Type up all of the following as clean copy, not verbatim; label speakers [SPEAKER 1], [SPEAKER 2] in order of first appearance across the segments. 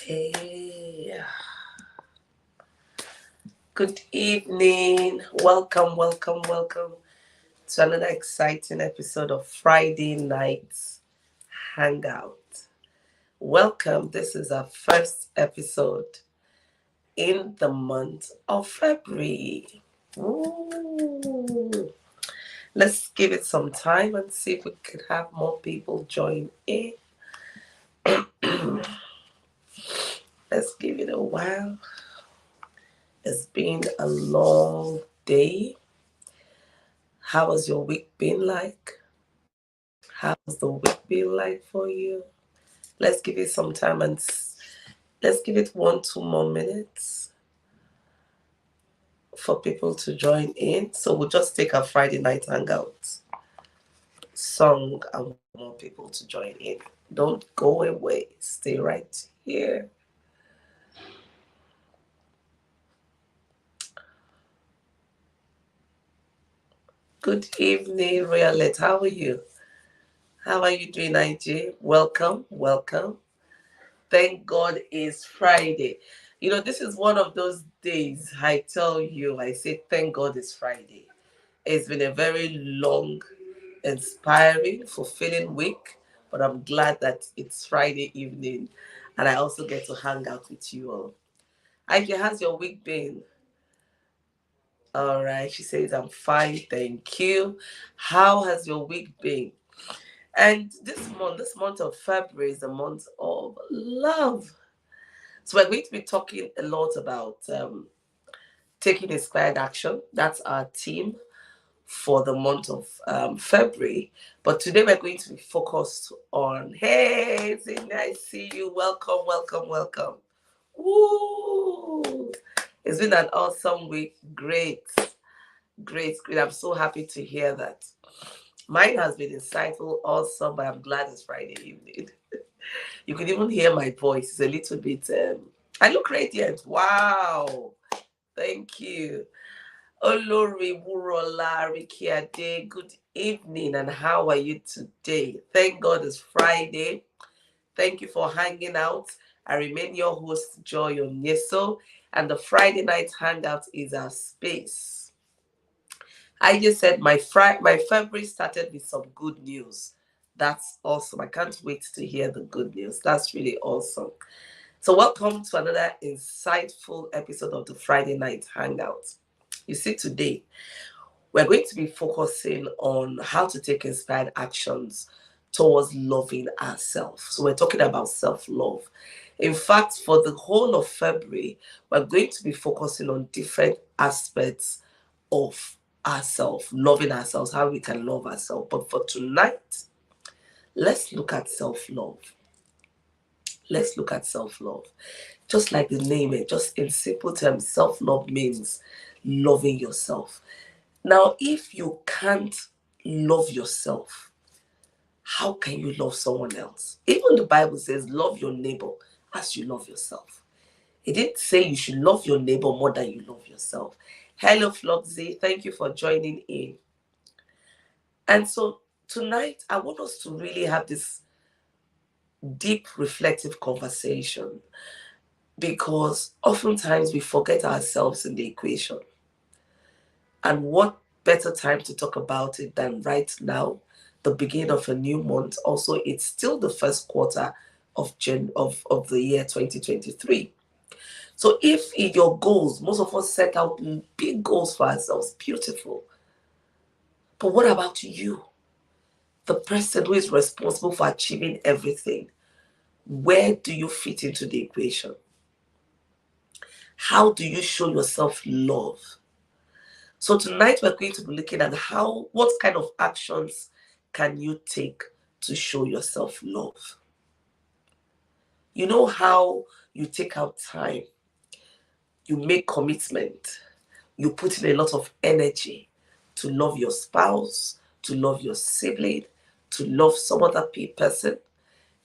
[SPEAKER 1] Hey, good evening. Welcome to another exciting episode of Friday Night Hangout. Welcome. This is our first episode in the month of February. Ooh. Let's give it some time and see if we could have more people join in. Let's give it a while. It's been a long day. How has your week been like? How's the week been like for you? Let's give it some time and let's give it 1-2 more minutes for people to join in. So we'll just take a Friday night hangout song and want more people to join in. Don't go away. Stay right here. Good evening, Riolet. How are you? How are you doing, IJ? Welcome. Thank God it's Friday. You know, this is one of those days I tell you, I say, thank God it's Friday. It's been a very long, inspiring, fulfilling week, but I'm glad that it's Friday evening and I also get to hang out with you all. IJ, how's your week been? All right, she says, I'm fine, thank you. How has your week been? And this month of February is a month of love. So we're going to be talking a lot about taking inspired action. That's our theme for the month of February. But today we're going to be focused on, hey, Zina, I see you. Welcome. Woo! It's been an awesome week. Great. I'm so happy to hear that. Mine has been insightful, awesome, but I'm glad it's Friday evening. You can even hear my voice. It's a little bit, I look radiant. Wow. Thank you. Olori Wurola Rikiade, good evening, and how are you today? Thank God it's Friday. Thank you for hanging out. I remain your host, Joy Onyeso, and the Friday night hangout is our space. I just said my February started with some good news. That's awesome. I can't wait to hear the good news. That's really awesome. So welcome to another insightful episode of the Friday Night Hangout. You see, today we're going to be focusing on how to take inspired actions towards loving ourselves. So we're talking about self-love. In fact, for the whole of February, we're going to be focusing on different aspects of ourselves, loving ourselves, how we can love ourselves. But for tonight, let's look at self-love. Let's look at self-love. Just like the name, just in simple terms, self-love means loving yourself. Now, if you can't love yourself, how can you love someone else? Even the Bible says, love your neighbor as you love yourself. It didn't say you should love your neighbor more than you love yourself. Hello, Floxy. Thank you for joining in. And so tonight, I want us to really have this deep, reflective conversation because oftentimes we forget ourselves in the equation. And what better time to talk about it than right now, the beginning of a new month. Also, it's still the first quarter of the year 2023. So if in your goals, most of us set out big goals for ourselves, beautiful. But what about you? The person who is responsible for achieving everything. Where do you fit into the equation? How do you show yourself love? So tonight we're going to be looking at what kind of actions can you take to show yourself love? You know how you take out time, you make commitment, you put in a lot of energy to love your spouse, to love your sibling, to love some other person.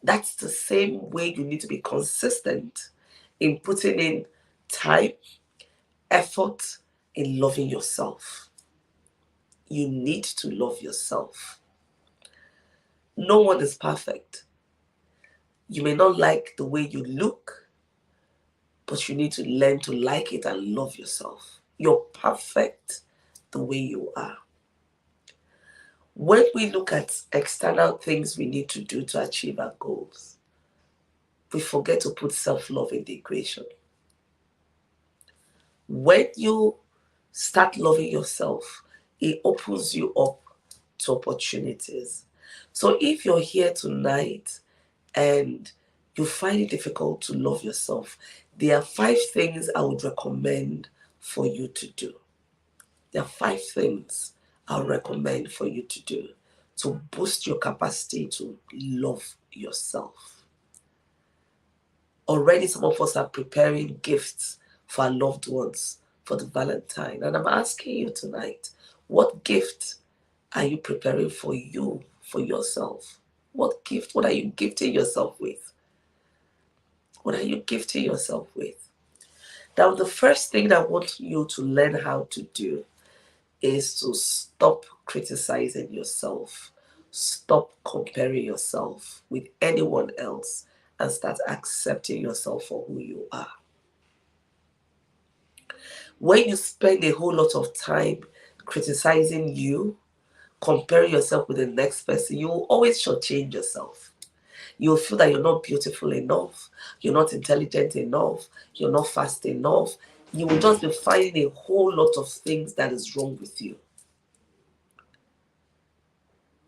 [SPEAKER 1] That's the same way you need to be consistent in putting in time, effort in loving yourself. You need to love yourself. No one is perfect. You may not like the way you look. but you need to learn to like it and love yourself. You're perfect the way you are. When we look at external things we need to do to achieve our goals, we forget to put self-love in the equation. When you start loving yourself, it opens you up to opportunities. So if you're here tonight and you find it difficult to love yourself, there are 5 things I would recommend for you to do. There are 5 things I'll recommend for you to do to boost your capacity to love yourself. Already, some of us are preparing gifts for our loved ones for the Valentine. And I'm asking you tonight, what gift are you preparing for you, for yourself? What gift? What are you gifting yourself with? What are you gifting yourself with? Now, the first thing I want you to learn how to do is to stop criticizing yourself. Stop comparing yourself with anyone else and start accepting yourself for who you are. When you spend a whole lot of time criticizing you, comparing yourself with the next person, you will always shortchange yourself. You'll feel that you're not beautiful enough, you're not intelligent enough, you're not fast enough. You will just be finding a whole lot of things that is wrong with you.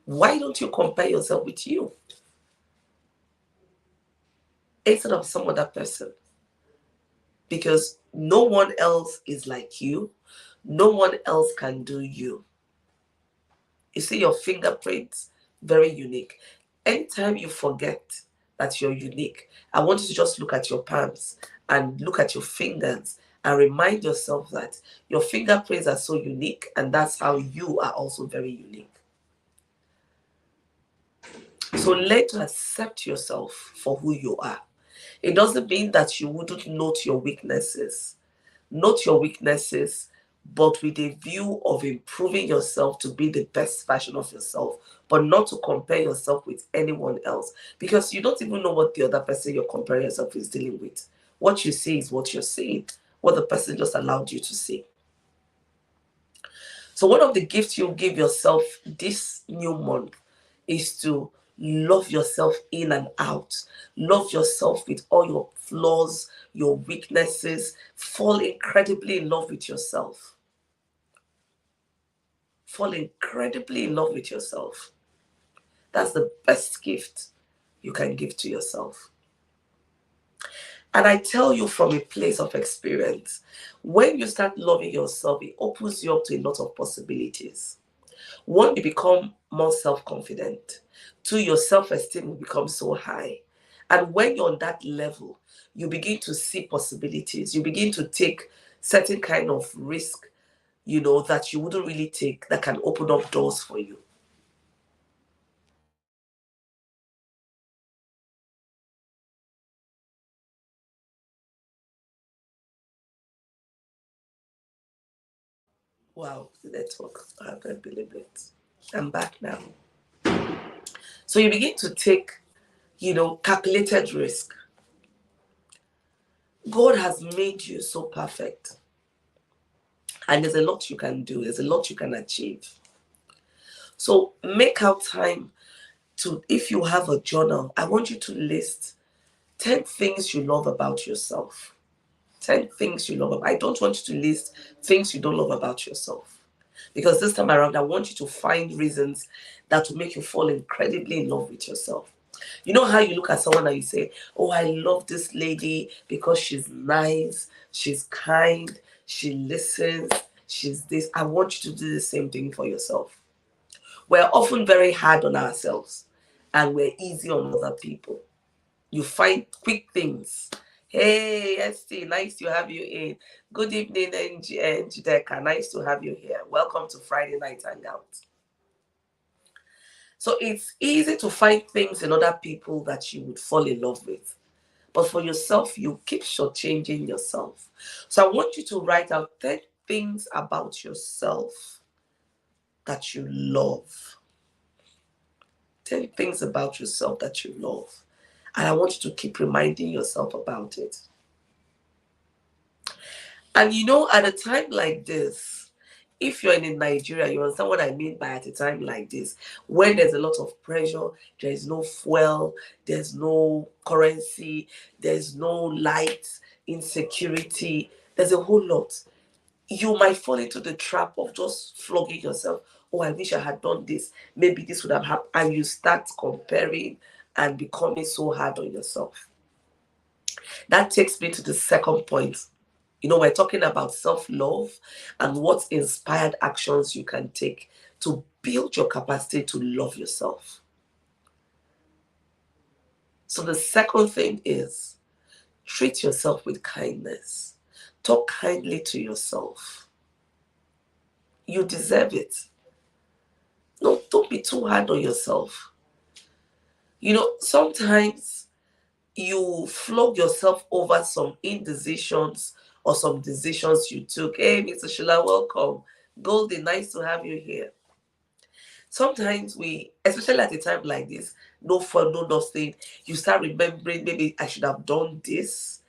[SPEAKER 1] Why don't you compare yourself with you instead of some other person? Because no one else is like you. No one else can do you. You see your fingerprints, very unique. Anytime you forget that you're unique, I want you to just look at your palms and look at your fingers and remind yourself that your fingerprints are so unique, and that's how you are also very unique. So learn to accept yourself for who you are. It doesn't mean that you wouldn't note your weaknesses. Note your weaknesses, but with a view of improving yourself to be the best version of yourself, but not to compare yourself with anyone else, because you don't even know what the other person you're comparing yourself is dealing with. What you see is what you're seeing, what the person just allowed you to see. So one of the gifts you give yourself this new month is to love yourself in and out. Love yourself with all your flaws, your weaknesses. Fall incredibly in love with yourself. Fall incredibly in love with yourself. That's the best gift you can give to yourself. And I tell you from a place of experience, when you start loving yourself, it opens you up to a lot of possibilities. One, you become more self-confident. Two, your self-esteem will become so high. And when you're on that level, you begin to see possibilities. You begin to take certain kind of risk, that you wouldn't really take, that can open up doors for you. Wow, the network. I can't believe it. I'm back now. So you begin to take, calculated risk. God has made you so perfect. And there's a lot you can do. There's a lot you can achieve. So make out time to, if you have a journal, I want you to list 10 things you love about yourself. 10 things you love. I don't want you to list things you don't love about yourself. Because this time around, I want you to find reasons that will make you fall incredibly in love with yourself. You know how you look at someone and you say, oh, I love this lady because she's nice, she's kind, she listens, she's this. I want you to do the same thing for yourself. We're often very hard on ourselves and we're easy on other people. You find quick things. Hey, Esty, nice to have you in. Good evening, Njideka. Nice to have you here. Welcome to Friday Night Hangout. So it's easy to find things in other people that you would fall in love with. But for yourself, you keep shortchanging yourself. So I want you to write out 10 things about yourself that you love. 10 things about yourself that you love. And I want you to keep reminding yourself about it. And at a time like this, if you're in Nigeria, you understand what I mean by at a time like this, when there's a lot of pressure, there is no fuel, there's no currency, there's no light, insecurity, there's a whole lot. You might fall into the trap of just flogging yourself. Oh, I wish I had done this. Maybe this would have happened. And you start comparing and becoming so hard on yourself. That takes me to the second point. We're talking about self love and what inspired actions you can take to build your capacity to love yourself. So, the second thing is treat yourself with kindness. Talk kindly to yourself. You deserve it. No, don't be too hard on yourself. Sometimes you flog yourself over some indecisions or some decisions you took. Hey, Mr. Sheila, welcome. Goldie, nice to have you here. Sometimes we, especially at a time like this, no fun, no nothing, you start remembering, maybe I should have done this.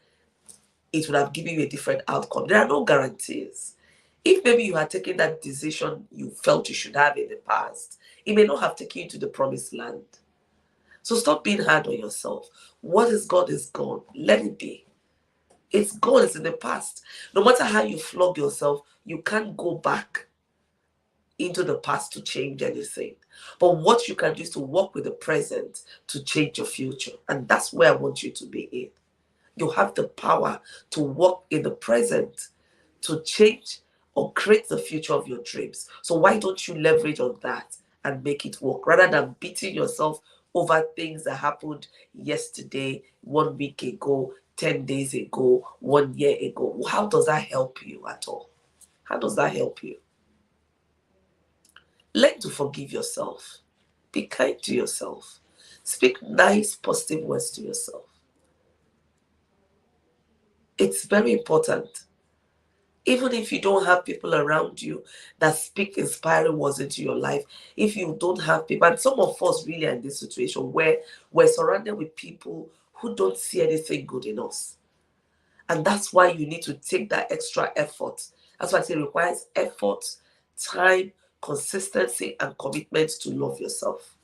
[SPEAKER 1] It would have given you a different outcome. There are no guarantees. If maybe you had taken that decision you felt you should have in the past, it may not have taken you to the promised land. So stop being hard on yourself. What is gone is gone. Let it be. It's gone. It's in the past. No matter how you flog yourself, you can't go back into the past to change anything. But what you can do is to work with the present to change your future. And that's where I want you to be in. You have the power to work in the present to change or create the future of your dreams. So why don't you leverage on that and make it work rather than beating yourself over things that happened yesterday, 1 week ago, 10 days ago, 1 year ago? How does that help you at all? How does that help you? Learn to forgive yourself. Be kind to yourself. Speak nice, positive words to yourself. It's very important. Even if you don't have people around you that speak inspiring words into your life, if you don't have people, and some of us really are in this situation where we're surrounded with people who don't see anything good in us. And that's why you need to take that extra effort. That's why I say it requires effort, time, consistency, and commitment to love yourself.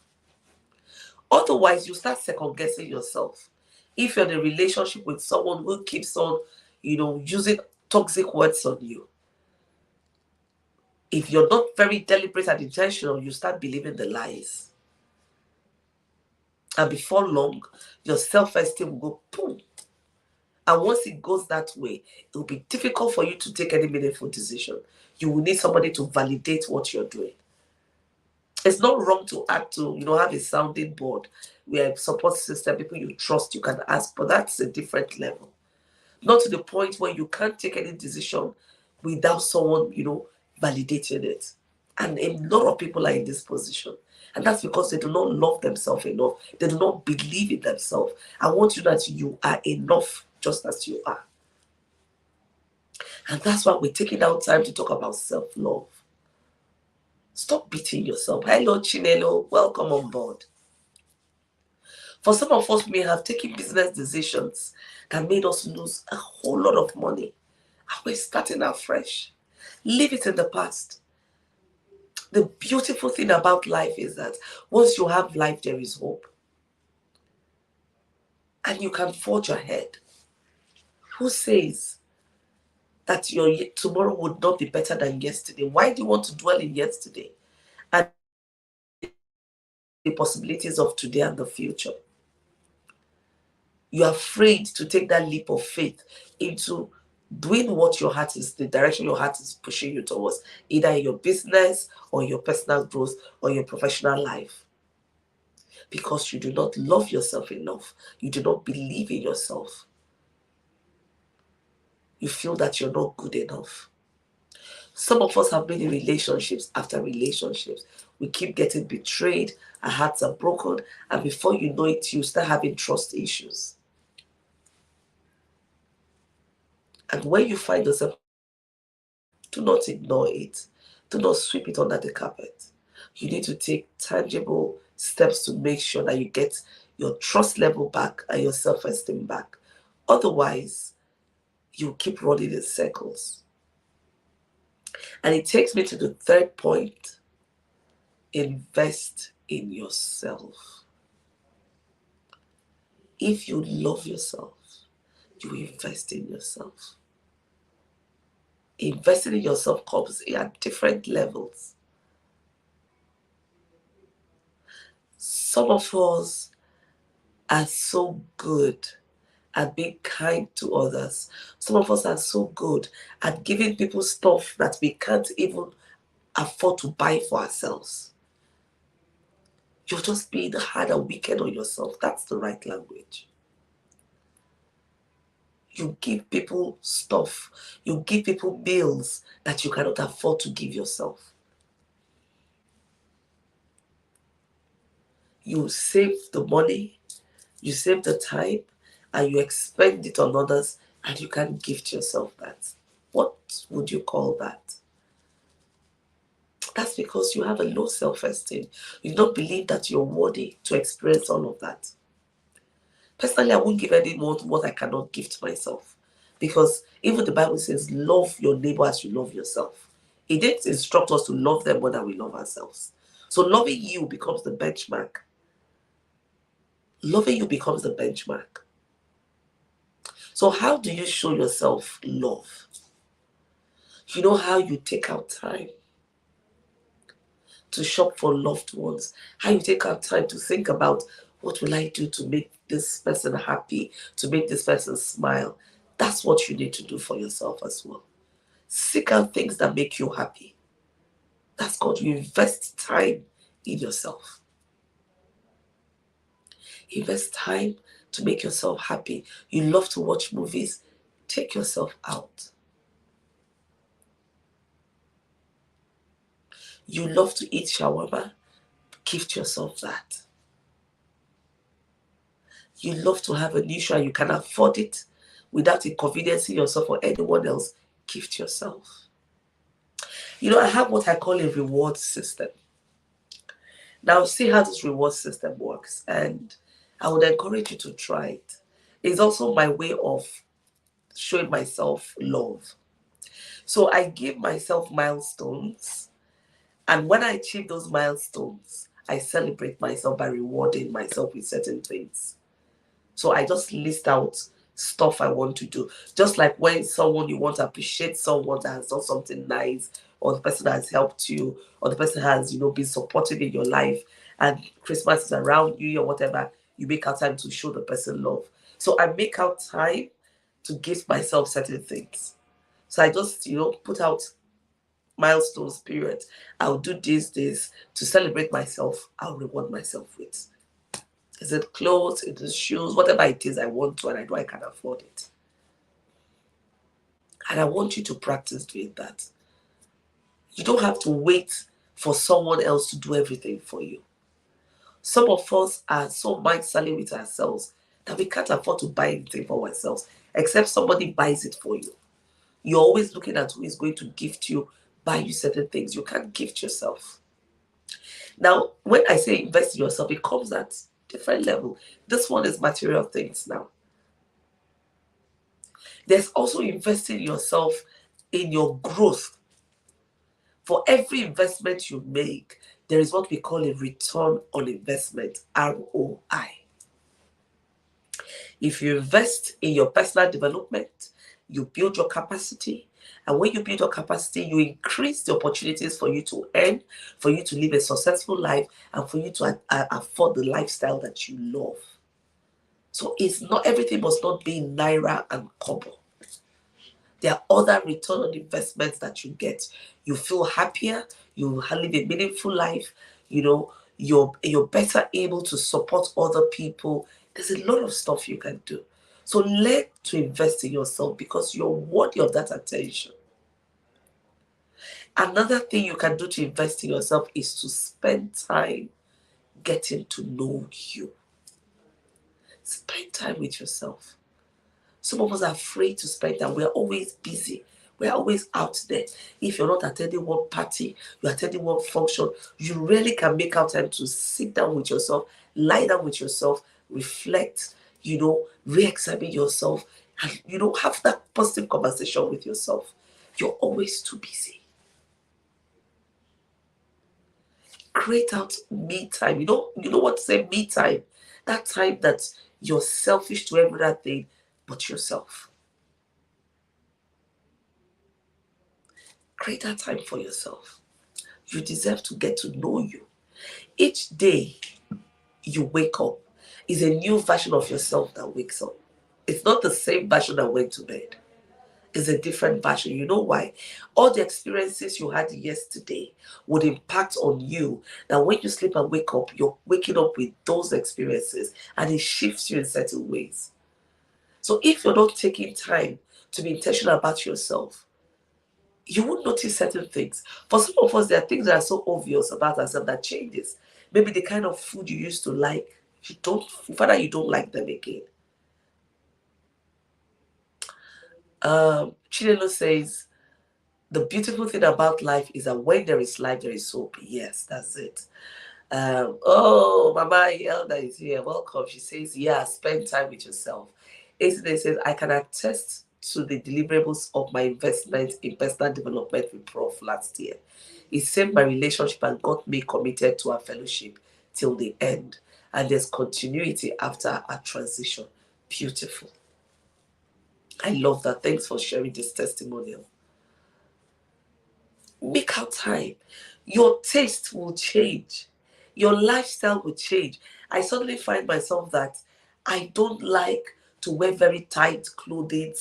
[SPEAKER 1] Otherwise, you start second guessing yourself. If you're in a relationship with someone who keeps on, using toxic words on you, if you're not very deliberate and intentional, you start believing the lies. And before long, your self-esteem will go boom. And once it goes that way, it will be difficult for you to take any meaningful decision. You will need somebody to validate what you're doing. It's not wrong to have a sounding board where support system, people you trust, you can ask, but that's a different level. Not to the point where you can't take any decision without someone, validating it. And a lot of people are in this position. And that's because they do not love themselves enough. They do not believe in themselves. I want you that you are enough just as you are. And that's why we're taking out time to talk about self-love. Stop beating yourself. Hello, Chinelo. Welcome on board. For some of us, we may have taken business decisions that made us lose a whole lot of money. And we're starting out fresh. Leave it in the past. The beautiful thing about life is that once you have life, there is hope. And you can forge ahead. Who says that your tomorrow would not be better than yesterday? Why do you want to dwell in yesterday and the possibilities of today and the future? You're afraid to take that leap of faith into doing what your heart is, the direction your heart is pushing you towards, either in your business or your personal growth or your professional life. Because you do not love yourself enough. You do not believe in yourself. You feel that you're not good enough. Some of us have been in relationships after relationships. We keep getting betrayed, our hearts are broken, and before you know it, you start having trust issues. And when you find yourself, do not ignore it. Do not sweep it under the carpet. You need to take tangible steps to make sure that you get your trust level back and your self-esteem back. Otherwise, you keep running in circles. And it takes me to the third point: invest in yourself. If you love yourself, you invest in yourself. Investing in yourself comes at different levels. Some of us are so good at being kind to others. Some of us are so good at giving people stuff that we can't even afford to buy for ourselves. You're just being hard and wicked on yourself. That's the right language. You give people stuff. You give people bills that you cannot afford to give yourself. You save the money, you save the time, and you expend it on others, and you can't gift yourself that. What would you call that? That's because you have a low self-esteem. You don't believe that you're worthy to experience all of that. Personally, I won't give anyone what I cannot give to myself. Because even the Bible says, love your neighbor as you love yourself. It didn't instruct us to love them more than we love ourselves. So loving you becomes the benchmark. Loving you becomes the benchmark. So how do you show yourself love? You know how you take out time to shop for loved ones, how you take out time to think about what will I do to make this person happy, to make this person smile. That's what you need to do for yourself as well. Seek out things that make you happy. That's called you invest time in yourself. Invest time to make yourself happy. You love to watch movies, take yourself out. You love to eat shawarma, gift yourself that. You love to have a new show and you can afford it without inconveniencing yourself or anyone else, gift yourself. You know, I have what I call a reward system. Now, see how this reward system works, and I would encourage you to try it. It's also my way of showing myself love. So I give myself milestones, and when I achieve those milestones, I celebrate myself by rewarding myself with certain things. So I just list out stuff I want to do. Just like when you want to appreciate someone that has done something nice, or the person that has helped you, or the person has, been supportive in your life, and Christmas is around you or whatever, you make out time to show the person love. So I make out time to give myself certain things. So I just, put out milestones, period. I'll do this to celebrate myself. I'll reward myself with. Is it clothes? Is it shoes? Whatever it is I want to and I know I can afford it. And I want you to practice doing that. You don't have to wait for someone else to do everything for you. Some of us are so mind-selling with ourselves that we can't afford to buy anything for ourselves except somebody buys it for you. You're always looking at who is going to gift you, buy you certain things. You can't gift yourself. Now, when I say invest in yourself, it comes at different level. This one is material things now. There's also investing in yourself in your growth. For every investment you make, there is what we call a return on investment, ROI. If you invest in your personal development, you build your capacity. And when you build your capacity, you increase the opportunities for you to earn, for you to live a successful life, and for you to afford the lifestyle that you love. So it's not everything must not be naira and kobo. There are other return on investments that you get. You feel happier, you live a meaningful life, you're better able to support other people. There's a lot of stuff you can do. So learn to invest in yourself because you're worthy of that attention. Another thing you can do to invest in yourself is to spend time getting to know you. Spend time with yourself. Some of us are afraid to spend time. We're always busy. We're always out there. If you're not attending one party, you're attending one function, you really can make out time to sit down with yourself, lie down with yourself, reflect, re-examine yourself, and have that positive conversation with yourself. You're always too busy. Create out me time. You know what to say, me time. That time that you're selfish to every other thing but yourself. Create that time for yourself. You deserve to get to know you. Each day you wake up is a new version of yourself that wakes up. It's not the same version that went to bed. It's a different version. You know why? All the experiences you had yesterday would impact on you. That when you sleep and wake up, you're waking up with those experiences, and it shifts you in certain ways. So if you're not taking time to be intentional about yourself, you won't notice certain things. For some of us, there are things that are so obvious about ourselves that changes. Maybe the kind of food you used to like, you don't like them again. Chinelo says, the beautiful thing about life is that when there is life, there is hope. Yes, that's it. Oh, Mama Elda is here. Welcome. She says, yeah, spend time with yourself. Yesterday says, I can attest to the deliverables of my investment in personal development with Prof last year. It saved my relationship and got me committed to our fellowship till the end. And there's continuity after our transition. Beautiful. I love that. Thanks for sharing this testimonial. Make out time. Your taste will change. Your lifestyle will change. I suddenly find myself that I don't like to wear very tight clothing.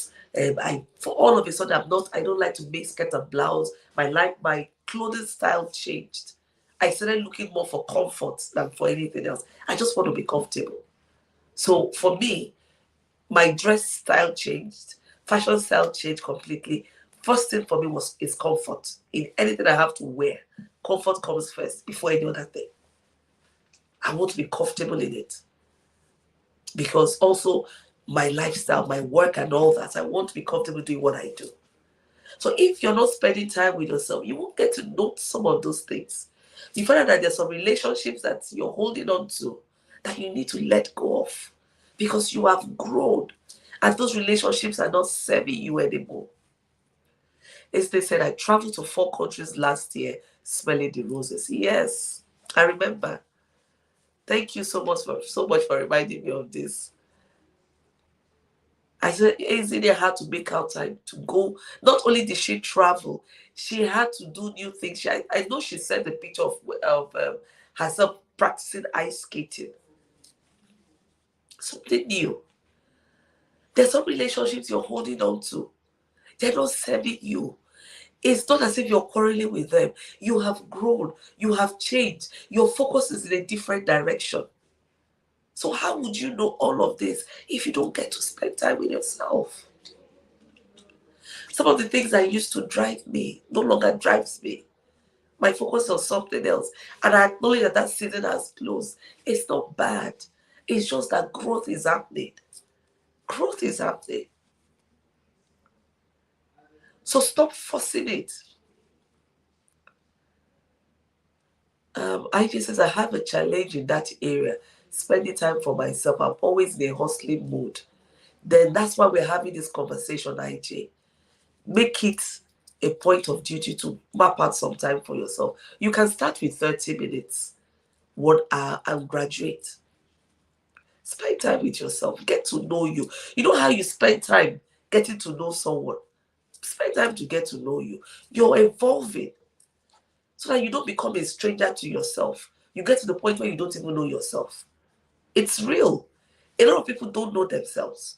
[SPEAKER 1] For all of a sudden, I don't like to make skirt and blouse. My clothing style changed. I started looking more for comfort than for anything else. I just want to be comfortable. So for me, my dress style changed, fashion style changed completely. First thing for me is comfort. In anything I have to wear, comfort comes first before any other thing. I want to be comfortable in it. Because also my lifestyle, my work and all that, I want to be comfortable doing what I do. So if you're not spending time with yourself, you won't get to know some of those things. You find out that there's some relationships that you're holding on to that you need to let go of because you have grown and those relationships are not serving you anymore. As they said, I traveled to 4 countries last year smelling the roses. Yes, I remember. Thank you so much for reminding me of this. I said, Ezinia had to make out time to go. Not only did she travel, she had to do new things. I know she sent a picture of herself practicing ice skating. Something new. There's some relationships you're holding on to. They're not serving you. It's not as if you're quarreling with them. You have grown. You have changed. Your focus is in a different direction. So how would you know all of this if you don't get to spend time with yourself? Some of the things that used to drive me no longer drives me. My focus is on something else. And I acknowledge that that season has closed. It's not bad. It's just that growth is happening. Growth is happening. So forcing it. Ivy says, I have a challenge in that area. Spending time for myself. I'm always in a hustling mood. Then that's why we're having this conversation, IJ. Make it a point of duty to map out some time for yourself. You can start with 30 minutes, 1 hour, and graduate. Spend time with yourself. Get to know you. You know how you spend time getting to know someone? Spend time to get to know you. You're evolving so that you don't become a stranger to yourself. You get to the point where you don't even know yourself. It's real. A lot of people don't know themselves.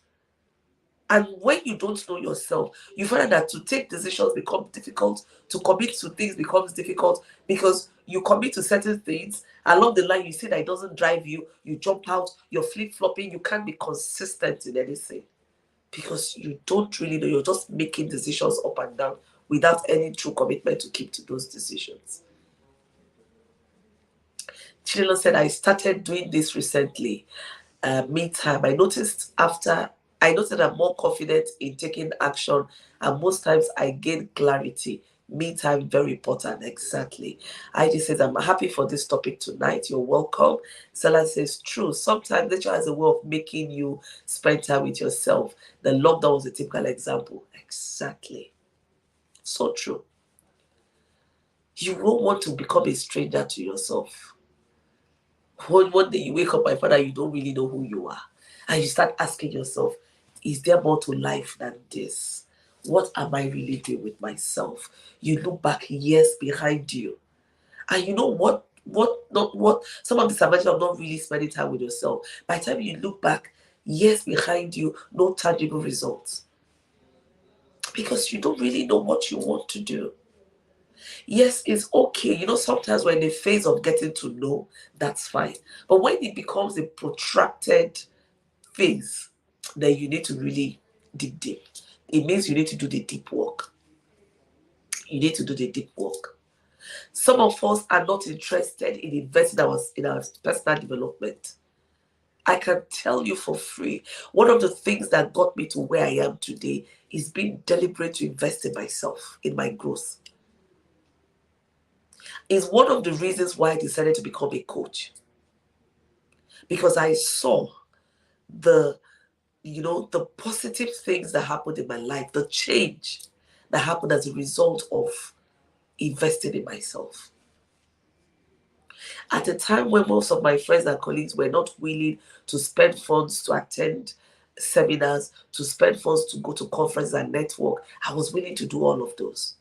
[SPEAKER 1] And when you don't know yourself, you find that to take decisions becomes difficult, to commit to things becomes difficult because you commit to certain things. Along the line, you see that it doesn't drive you, you jump out, you're flip-flopping, you can't be consistent in anything because you don't really know. You're just making decisions up and down without any true commitment to keep to those decisions. Chinelo said, I started doing this recently. Me time. I noticed I'm more confident in taking action, and most times I gain clarity Me time, very important. Exactly. I just says, I'm happy for this topic tonight. You're welcome. Stella says, true. Sometimes nature has a way of making you spend time with yourself. The lockdown was a typical example. Exactly. So true. You won't want to become a stranger to yourself. One day you wake up, my father, you don't really know who you are. And you start asking yourself, is there more to life than this? What am I really doing with myself? You look back years behind you. And you know what some of the disadvantages of not really spending time with yourself. By the time you look back, years behind you, no tangible results. Because you don't really know what you want to do. Yes, it's okay. Sometimes we're in a phase of getting to know, that's fine. But when it becomes a protracted phase, then you need to really dig deep. It means you need to do the deep work. You need to do the deep work. Some of us are not interested in investing in our personal development. I can tell you for free, one of the things that got me to where I am today is being deliberate to invest in myself, in my growth. Is one of the reasons why I decided to become a coach. Because I saw the the positive things that happened in my life, the change that happened as a result of investing in myself. At a time when most of my friends and colleagues were not willing to spend funds to attend seminars, to spend funds to go to conferences and network, I was willing to do all of those.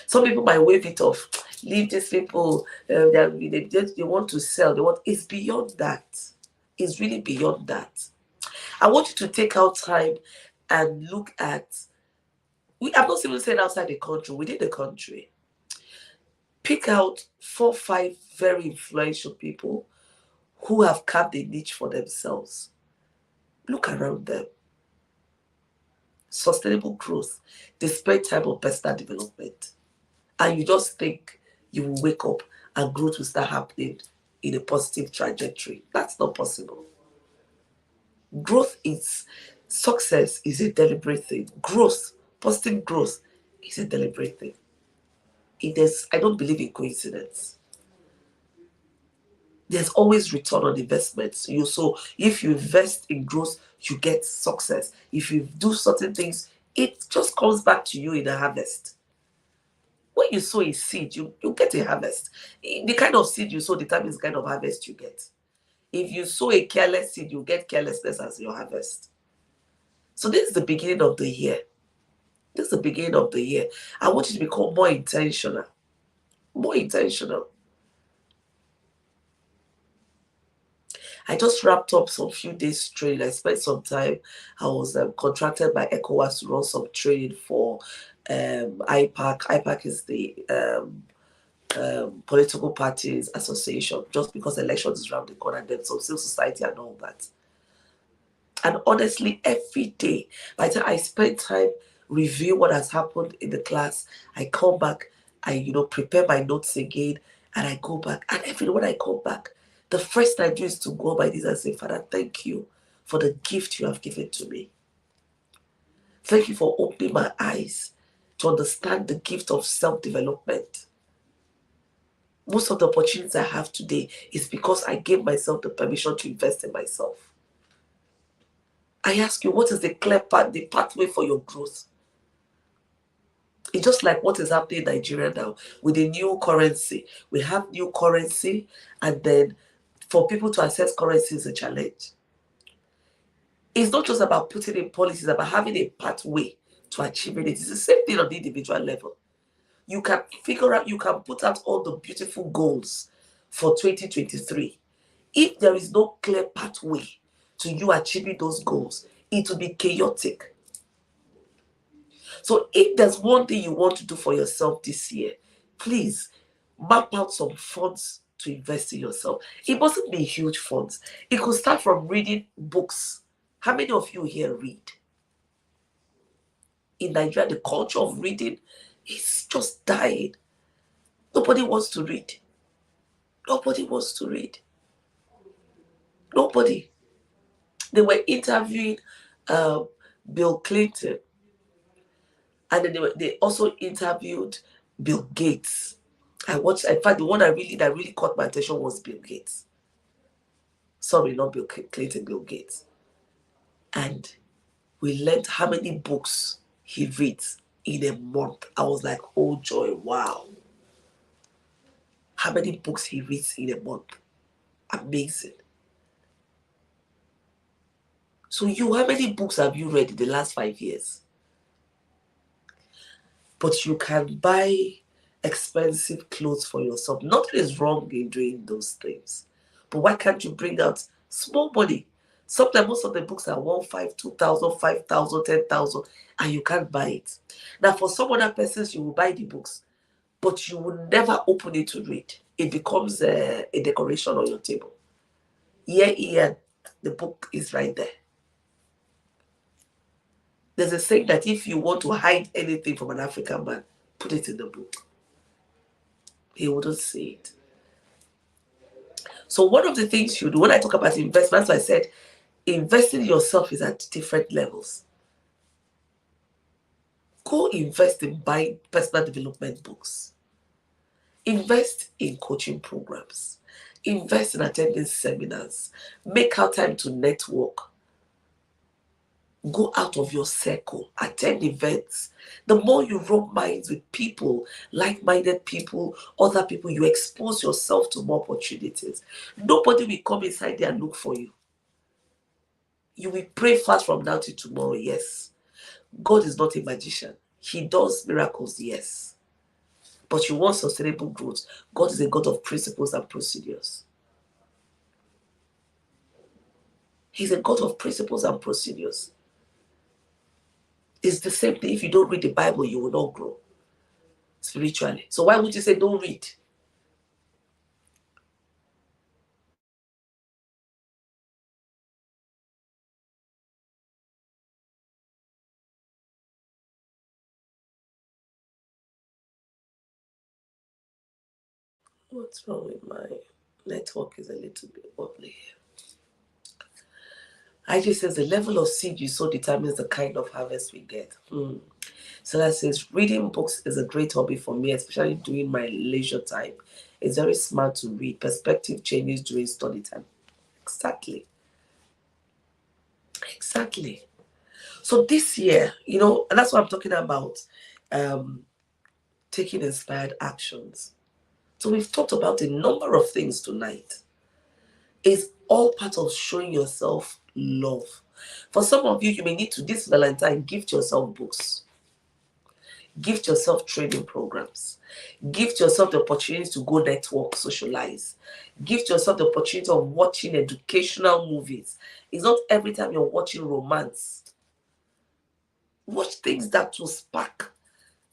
[SPEAKER 1] Some people might wave it off. Leave these people. They want to sell. It's beyond that. It's really beyond that. I want you to take out time and look at. I'm not even saying outside the country, within the country. Pick out 4, 5 very influential people who have carved a niche for themselves. Look around them. Sustainable growth. They spend time on personal development. And you just think you will wake up and growth will start happening in a positive trajectory. That's not possible. Success is a deliberate thing. Positive growth is a deliberate thing. I don't believe in coincidence. There's always return on investment. So if you invest in growth, you get success. If you do certain things, it just comes back to you in a harvest. When you sow a seed, you get a harvest. The kind of seed you sow determines the kind of harvest you get. If you sow a careless seed, you get carelessness as your harvest. So this is the beginning of the year. This is the beginning of the year. I want you to become more intentional. More intentional. I just wrapped up some few days training. I spent some time. I was contracted by ECOWAS to run some training for IPAC. IPAC is the Political Parties Association, just because elections is around the corner and then some civil society and all that. And honestly, every day, by the time I spend time review what has happened in the class, I come back, I prepare my notes again, and I go back. And every day when I come back, the first thing I do is to go by this and say, Father, thank you for the gift you have given to me. Thank you for opening my eyes to understand the gift of self-development. Most of the opportunities I have today is because I gave myself the permission to invest in myself. I ask you, what is the clear path, the pathway for your growth? It's just like what is happening in Nigeria now with the new currency. We have new currency, and then for people to access currency is a challenge. It's not just about putting in policies, it's about having a pathway to achieving it. It's the same thing on the individual level. You can put out all the beautiful goals for 2023. If there is no clear pathway to you achieving those goals, it will be chaotic. So if there's one thing you want to do for yourself this year, please map out some funds to invest in yourself. It mustn't be huge funds. It could start from reading books. How many of you here read? In Nigeria, the culture of reading is just dying. Nobody wants to read. Nobody wants to read. Nobody. They were interviewing Bill Clinton, And then they also interviewed Bill Gates. I watched, in fact, the one that really caught my attention was Bill Gates. Sorry, not Bill Clinton, Bill Gates. And we learned how many books he reads in a month. I was like, oh joy, wow. How many books he reads in a month. Amazing. So how many books have you read in the last 5 years? But you can buy expensive clothes for yourself. Nothing is wrong in doing those things. But why can't you bring out small money? Sometimes most of the books are 1,500, 2,000, 5,000, 10,000, and you can't buy it. Now, for some other persons, you will buy the books, but you will never open it to read. It becomes a decoration on your table. Here, the book is right there. There's a saying that if you want to hide anything from an African man, put it in the book. He wouldn't see it. So one of the things you do, when I talk about investments, I said investing in yourself is at different levels. Go invest in buying personal development books. Invest in coaching programs. Invest in attending seminars. Make out time to network. Go out of your circle. Attend events. The more you rub minds with people, like-minded people, other people, you expose yourself to more opportunities. Nobody will come inside there and look for you. You will pray fast from now till tomorrow, yes. God is not a magician. He does miracles, yes. But you want sustainable growth. God is a God of principles and procedures. He's a God of principles and procedures. It's the same thing. If you don't read the Bible, you will not grow spiritually. So why would you say don't read? What's wrong with my network? Is a little bit wobbly here. I just says the level of seed you sow determines the kind of harvest we get. So that says reading books is a great hobby for me, especially during my leisure time. It's very smart to read. Perspective changes during study time. Exactly. Exactly. So this year, and that's what I'm talking about, taking inspired actions. So we've talked about a number of things tonight. It's all part of showing yourself love. For some of you, you may need to, this Valentine, gift yourself books. Gift yourself training programs. Gift yourself the opportunity to go network, socialize. Gift yourself the opportunity of watching educational movies. It's not every time you're watching romance. Watch things that will spark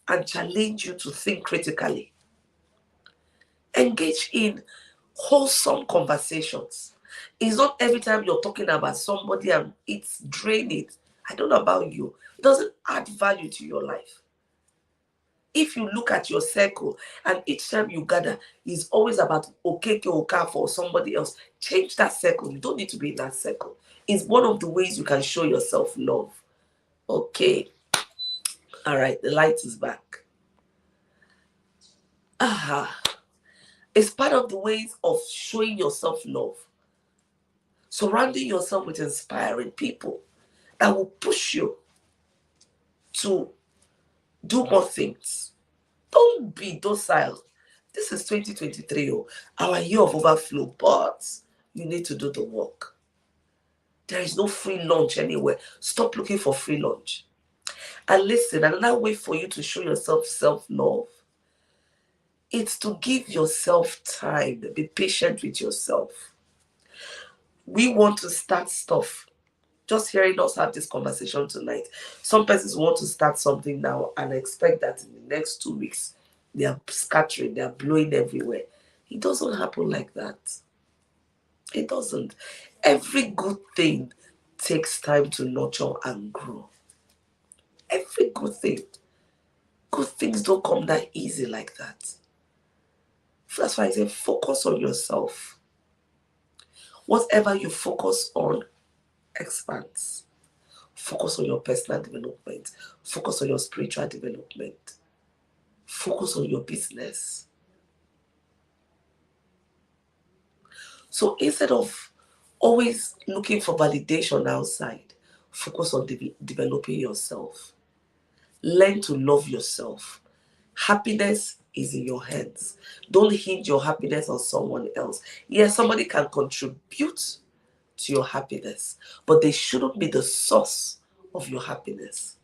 [SPEAKER 1] and challenge you to think critically. Engage in wholesome conversations. It's not every time you're talking about somebody and it's draining. I don't know about you. It doesn't add value to your life. If you look at your circle and each time you gather is always about okeke oka for somebody else, change that circle. You don't need to be in that circle. It's one of the ways you can show yourself love. Okay. All right. The light is back. Aha. It's part of the ways of showing yourself love. Surrounding yourself with inspiring people that will push you to do more things. Don't be docile. This is 2023, our year of overflow, but you need to do the work. There is no free lunch anywhere. Stop looking for free lunch. And listen, another way for you to show yourself self-love, it's to give yourself time. Be patient with yourself. We want to start stuff. Just hearing us have this conversation tonight. Some persons want to start something now and expect that in the next 2 weeks, they are scattering, they are blowing everywhere. It doesn't happen like that. It doesn't. Every good thing takes time to nurture and grow. Every good thing. Good things don't come that easy like that. That's why I say focus on yourself. Whatever you focus on expands. Focus on your personal development. Focus on your spiritual development. Focus on your business. So instead of always looking for validation outside, focus on developing yourself. Learn to love yourself. Happiness is in your hands. Don't hinge your happiness on someone else. Yes, somebody can contribute to your happiness, but they shouldn't be the source of your happiness.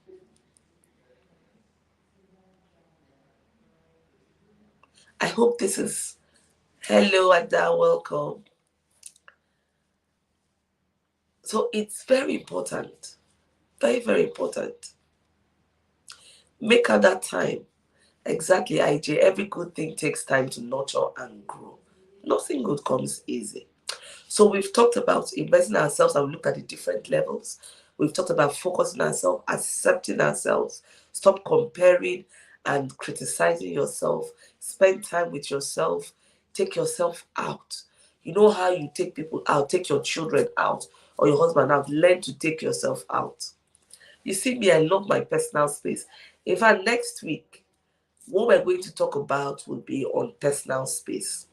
[SPEAKER 1] I hope this is. Hello, Ada, welcome. So it's very important. Very, very important. Make out that time. Exactly, IJ. Every good thing takes time to nurture and grow. Nothing good comes easy. So we've talked about investing in ourselves and we looked at the different levels. We've talked about focusing on ourselves, accepting ourselves, stop comparing and criticizing yourself, spend time with yourself, take yourself out. You know how you take people out, take your children out or your husband out, learn to take yourself out. You see me, I love my personal space. In fact, next week, what we're going to talk about will be on personal space.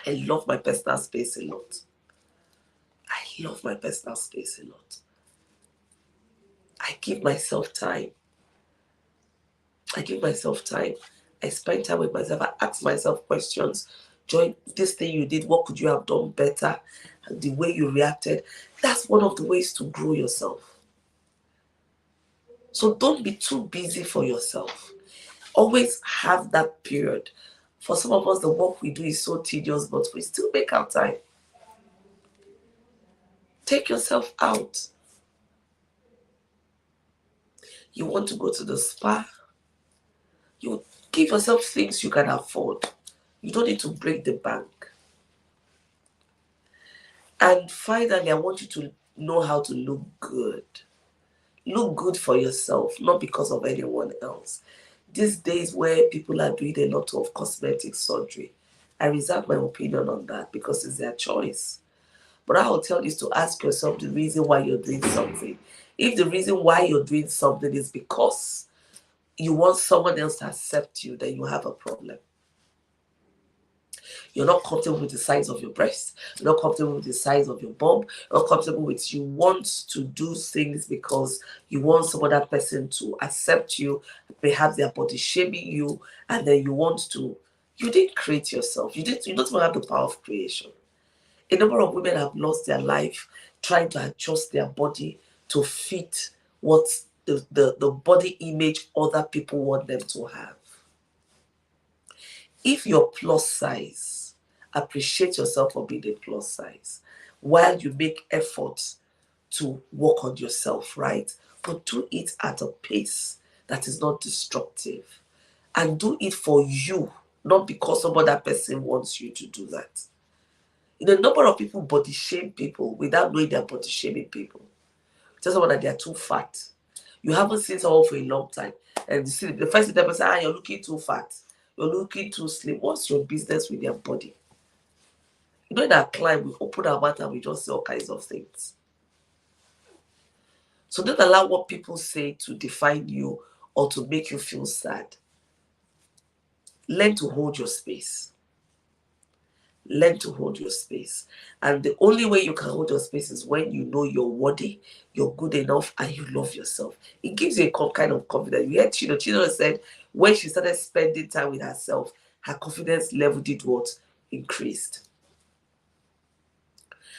[SPEAKER 1] I love my personal space a lot. I love my personal space a lot. I give myself time. I give myself time. I spend time with myself. I ask myself questions. Join this thing you did, what could you have done better? The way you reacted. That's one of the ways to grow yourself. So don't be too busy for yourself. Always have that period. For some of us, the work we do is so tedious, but we still make out time. Take yourself out. You want to go to the spa? You give yourself things you can afford. You don't need to break the bank. And finally, I want you to know how to look good. Look good for yourself, not because of anyone else. These days where people are doing a lot of cosmetic surgery, I reserve my opinion on that because it's their choice. But I will tell you to ask yourself the reason why you're doing something. If the reason why you're doing something is because you want someone else to accept you, then you have a problem. You're not comfortable with the size of your breast. You're not comfortable with the size of your bum. You're not comfortable with you want to do things because you want some other person to accept you. Perhaps they're body shaming you, and then you want to. You didn't create yourself. You don't even have the power of creation. A number of women have lost their life trying to adjust their body to fit what the body image other people want them to have. If you're plus size, appreciate yourself for being a plus size while you make efforts to work on yourself, right? But do it at a pace that is not destructive. And do it for you, not because some other person wants you to do that. A number of people body shame people without knowing they're body shaming people. Tell someone that they're too fat. You haven't seen someone for a long time. And you see, the first thing they say, you're looking too fat. You're looking too slim. What's your business with their body? You know, in our climb, we open our mouth and we just say all kinds of things. So don't allow what people say to define you or to make you feel sad. Learn to hold your space. Learn to hold your space. And the only way you can hold your space is when you know you're worthy, you're good enough, and you love yourself. It gives you a kind of confidence. You heard Chino said when she started spending time with herself, her confidence level did what? Increased.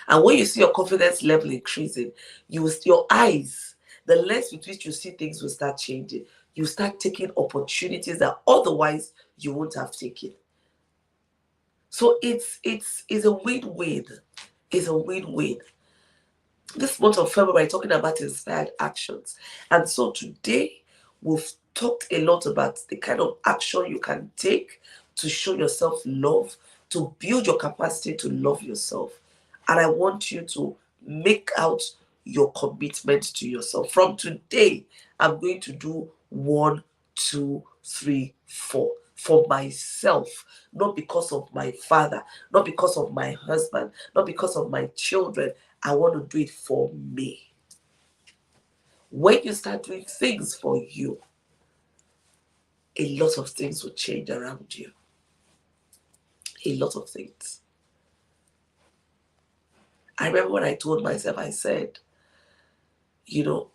[SPEAKER 1] And when you see your confidence level increasing, your eyes, the lens with which you see things will start changing. You start taking opportunities that otherwise you won't have taken. So it's a win-win. It's a win-win. This month of February, talking about inspired actions. And so today, we've talked a lot about the kind of action you can take to show yourself love, to build your capacity to love yourself. And I want you to make out your commitment to yourself. From today, I'm going to do 1, 2, 3, 4 for myself, not because of my father, not because of my husband, not because of my children. I want to do it for me. When you start doing things for you, a lot of things will change around you. A lot of things. I remember when I told myself, I said, you know,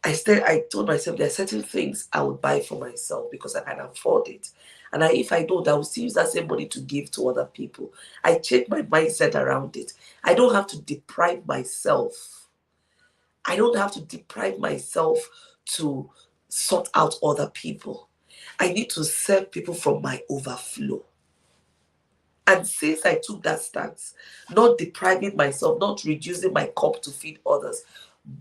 [SPEAKER 1] I told myself there are certain things I would buy for myself because I can afford it. And if I don't, I will still use that same money to give to other people. I changed my mindset around it. I don't have to deprive myself. I don't have to deprive myself to sort out other people. I need to serve people from my overflow. And since I took that stance, not depriving myself, not reducing my cup to feed others,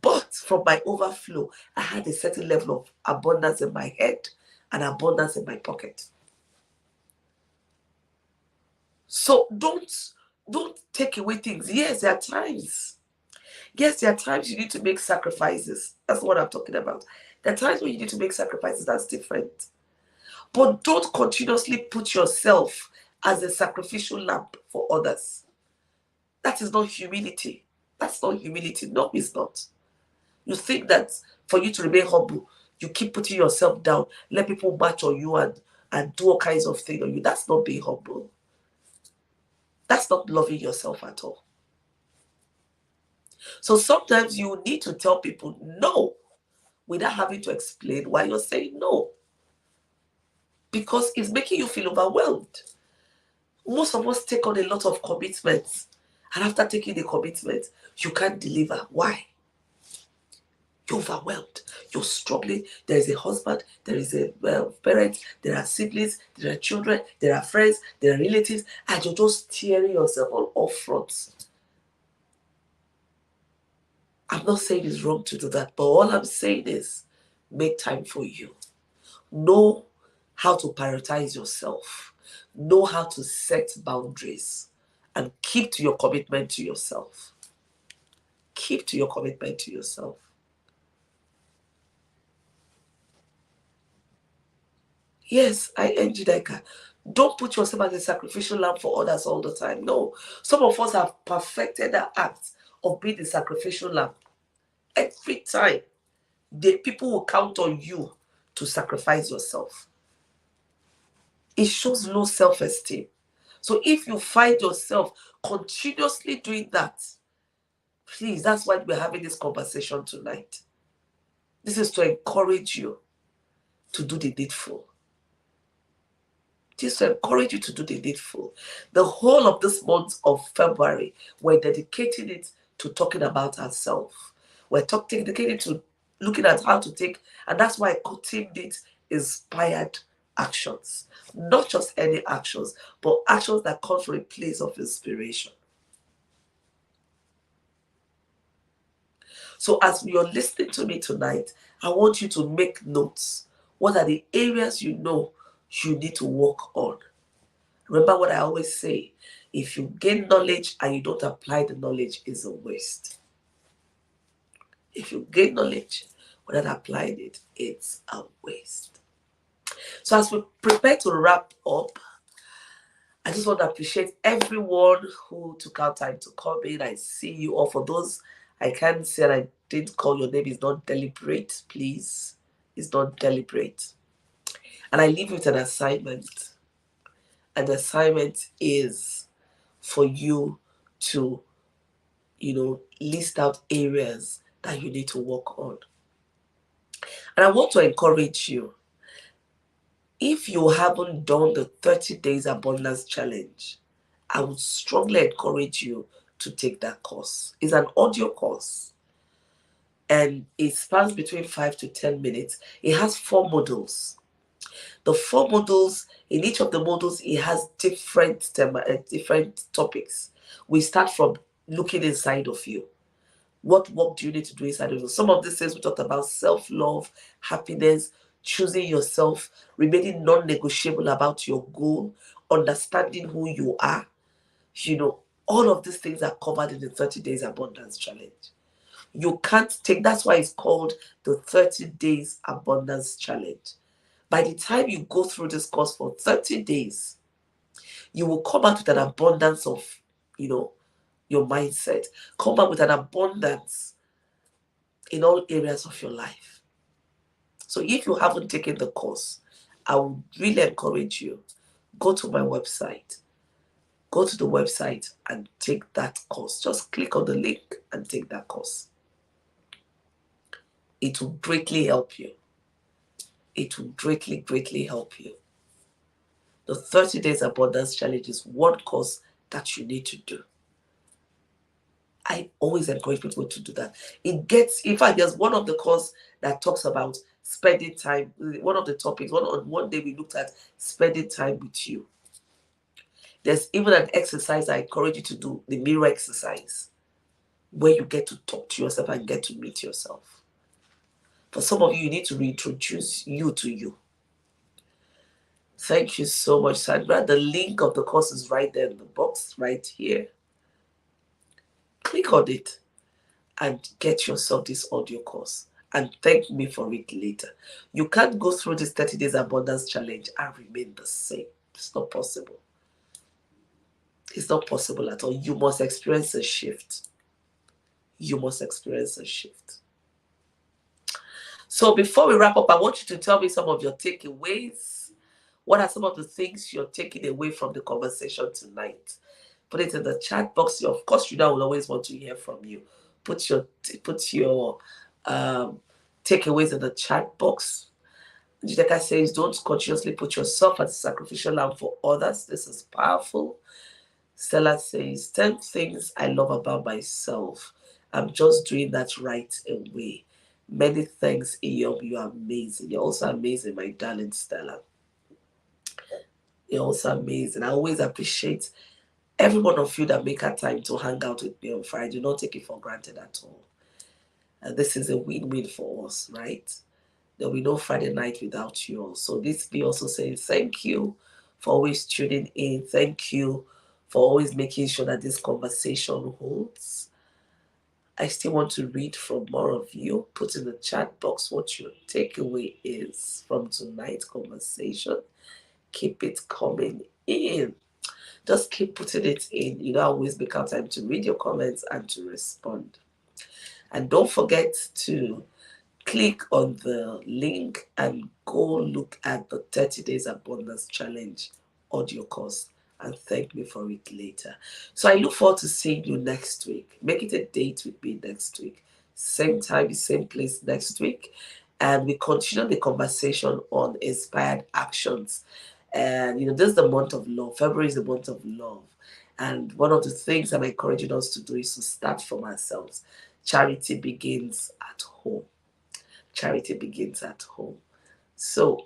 [SPEAKER 1] but from my overflow, I had a certain level of abundance in my head and abundance in my pocket. So don't take away things. Yes, there are times. Yes, there are times you need to make sacrifices. That's what I'm talking about. There are times when you need to make sacrifices. That's different. But don't continuously put yourself as a sacrificial lamb for others. That is not humility. That's not humility. No, it's not. You think that for you to remain humble, you keep putting yourself down, let people match on you and do all kinds of things on you. That's not being humble. That's not loving yourself at all. So sometimes you need to tell people no without having to explain why you're saying no. Because it's making you feel overwhelmed. Most of us take on a lot of commitments. And after taking the commitment, you can't deliver. Why? You're overwhelmed. You're struggling. There is a husband. There is a parent. There are siblings. There are children. There are friends. There are relatives. And you're just tearing yourself on all fronts. I'm not saying it's wrong to do that. But all I'm saying is make time for you. Know how to prioritize yourself. Know how to set boundaries. And keep to your commitment to yourself. Keep to your commitment to yourself. Yes, I envy Deka. Don't put yourself as a sacrificial lamb for others all the time. No. Some of us have perfected that act of being the sacrificial lamb. Every time, the people will count on you to sacrifice yourself. It shows low self-esteem. So if you find yourself continuously doing that, please, that's why we're having this conversation tonight. This is to encourage you to do the needful. Just to encourage you to do the needful. The whole of this month of February, we're dedicating it to talking about ourselves. We're dedicated to looking at how to take, and that's why I teamed it inspired actions. Not just any actions, but actions that come from a place of inspiration. So as you're listening to me tonight, I want you to make notes. What are the areas you know you need to work on? Remember what I always say, if you gain knowledge and you don't apply the knowledge, it's a waste. If you gain knowledge without applying it, it's a waste. So as we prepare to wrap up, I just want to appreciate everyone who took out time to come in. I see you all. For those I can't say and I didn't call your name, it's not deliberate, please. It's not deliberate. And I leave you with an assignment. And the assignment is for you to, list out areas that you need to work on. And I want to encourage you, if you haven't done the 30 days abundance challenge, I would strongly encourage you to take that course. It's an audio course and it spans between 5 to 10 minutes. It has 4 modules. The 4 modules, in each of the modules, it has different topics. We start from looking inside of you. What work do you need to do inside of you? Some of these things we talked about: self-love, happiness, choosing yourself, remaining non-negotiable about your goal, understanding who you are. All of these things are covered in the 30 Days Abundance Challenge. You can't take, that's why it's called the 30 Days Abundance Challenge. By the time you go through this course for 30 days, you will come out with an abundance of, your mindset. Come out with an abundance in all areas of your life. So if you haven't taken the course, I would really encourage you, go to my website. Go to the website and take that course. Just click on the link and take that course. It will greatly help you. It will greatly, greatly help you. The 30 Days Abundance Challenge is one course that you need to do. I always encourage people to do that. It gets, in fact, there's one of the course that talks about spending time. One of the topics, one day we looked at spending time with you. There's even an exercise I encourage you to do, the mirror exercise, where you get to talk to yourself and get to meet yourself. For some of you, you need to reintroduce you to you. Thank you so much, Sandra. The link of the course is right there in the box, right here. Click on it and get yourself this audio course and thank me for it later. You can't go through this 30 Days Abundance Challenge and remain the same. It's not possible. It's not possible at all. You must experience a shift. You must experience a shift. So before we wrap up, I want you to tell me some of your takeaways. What are some of the things you're taking away from the conversation tonight? Put it in the chat box. Of course, Rita will always want to hear from you. Put your takeaways in the chat box. Jideka says, don't consciously put yourself as a sacrificial lamb for others. This is powerful. Stella says, 10 things I love about myself. I'm just doing that right away. Many thanks, Eyob. You are amazing. You're also amazing, my darling Stella. You're also amazing. I always appreciate every one of you that make a time to hang out with me on Friday. I do not take it for granted at all. And this is a win-win for us, right? There will be no Friday night without you all. So this me also saying thank you for always tuning in. Thank you for always making sure that this conversation holds. I still want to read from more of you. Put in the chat box what your takeaway is from tonight's conversation. Keep it coming in. Just keep putting it in. You know, I always make out time to read your comments and to respond. And don't forget to click on the link and go look at the 30 Days Abundance Challenge audio course and thank me for it later. So I look forward to seeing you next week. Make it a date with me next week. Same time, same place next week. And we continue the conversation on inspired actions. And, you know, this is the month of love. February is the month of love. And one of the things I'm encouraging us to do is to start from ourselves. Charity begins at home. Charity begins at home. So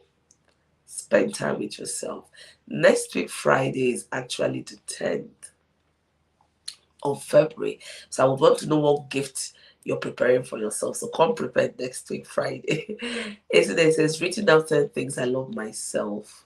[SPEAKER 1] spend time with yourself. Next week, Friday, is actually the 10th of February. So I would want to know what gift you're preparing for yourself. So come prepared next week, Friday. It says, written down 10 things I love myself.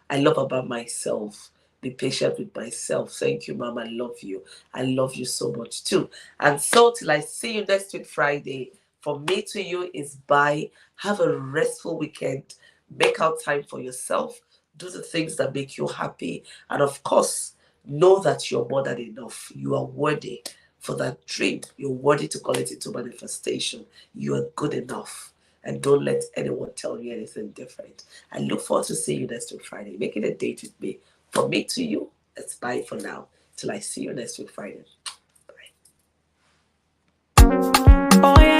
[SPEAKER 1] I love about myself. Be patient with myself. Thank you, Mom. I love you. I love you so much too. And so till I see you next week, Friday, from me to you is bye. Have a restful weekend. Make out time for yourself. Do the things that make you happy. And of course, know that you're more than enough. You are worthy for that dream. You're worthy to call it into manifestation. You are good enough. And don't let anyone tell you anything different. I look forward to seeing you next week, Friday. Make it a date with me. From me to you, it's bye for now. Till I see you next week, Friday. Bye.